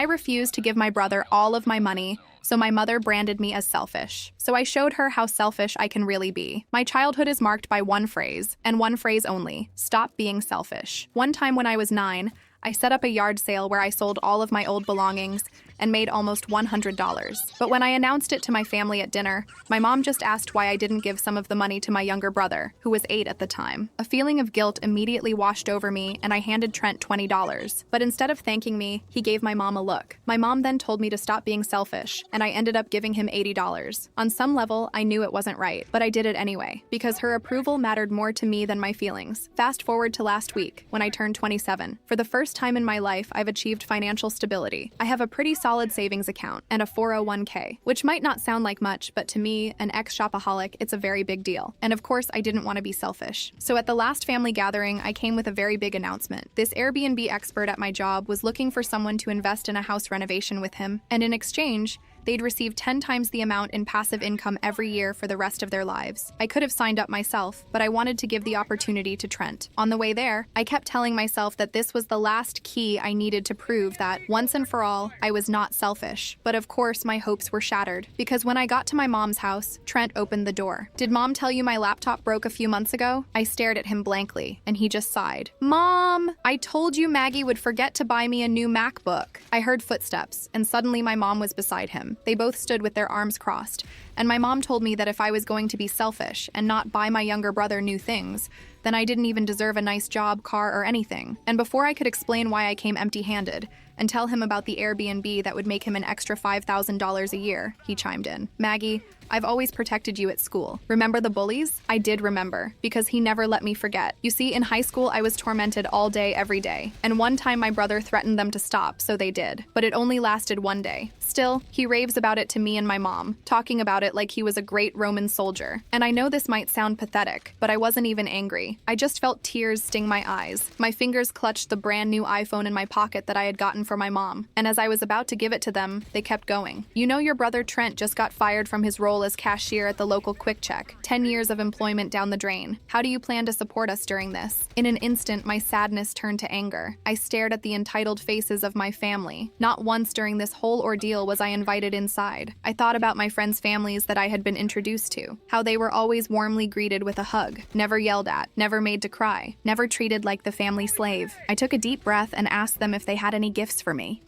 I refused to give my brother all of my money, so my mother branded me as selfish. So I showed her how selfish I can really be. My childhood is marked by one phrase, and one phrase only: stop being selfish. One time when I was 9, I set up a yard sale where I sold all of my old belongings and made almost $100. But when I announced it to my family at dinner, my mom just asked why I didn't give some of the money to my younger brother, who was 8 at the time. A feeling of guilt immediately washed over me, and I handed Trent $20. But instead of thanking me, he gave my mom a look. My mom then told me to stop being selfish, and I ended up giving him $80. On some level, I knew it wasn't right, but I did it anyway, because her approval mattered more to me than my feelings. Fast forward to last week, when I turned 27. For the first time in my life, I've achieved financial stability. I have a pretty solid savings account and a 401k, which might not sound like much, but to me, an ex-shopaholic, it's a very big deal. And of course, I didn't want to be selfish. So at the last family gathering, I came with a very big announcement. This Airbnb expert at my job was looking for someone to invest in a house renovation with him, and in exchange, they'd receive 10 times the amount in passive income every year for the rest of their lives. I could have signed up myself, but I wanted to give the opportunity to Trent. On the way there, I kept telling myself that this was the last key I needed to prove that, once and for all, I was not selfish. But of course, my hopes were shattered, because when I got to my mom's house, Trent opened the door. "Did Mom tell you my laptop broke a few months ago?" I stared at him blankly, and he just sighed. "Mom, I told you Maggie would forget to buy me a new MacBook." I heard footsteps, and suddenly my mom was beside him. They both stood with their arms crossed, and my mom told me that if I was going to be selfish and not buy my younger brother new things, then I didn't even deserve a nice job, car, or anything. And before I could explain why I came empty-handed and tell him about the Airbnb that would make him an extra $5,000 a year, he chimed in. "Maggie, I've always protected you at school. Remember the bullies?" I did remember, because he never let me forget. You see, in high school, I was tormented all day, every day. And one time my brother threatened them to stop, so they did. But it only lasted one day. Still, he raves about it to me and my mom, talking about it like he was a great Roman soldier. And I know this might sound pathetic, but I wasn't even angry. I just felt tears sting my eyes. My fingers clutched the brand new iPhone in my pocket that I had gotten for my mom. And as I was about to give it to them, they kept going. "You know your brother Trent just got fired from his role as cashier at the local Quick Check. 10 years of employment down the drain. How do you plan to support us during this?" In an instant, my sadness turned to anger. I stared at the entitled faces of my family. Not once during this whole ordeal was I invited inside. I thought about my friends' families that I had been introduced to, how they were always warmly greeted with a hug, never yelled at, never made to cry, never treated like the family slave. I took a deep breath and asked them if they had any gifts for me.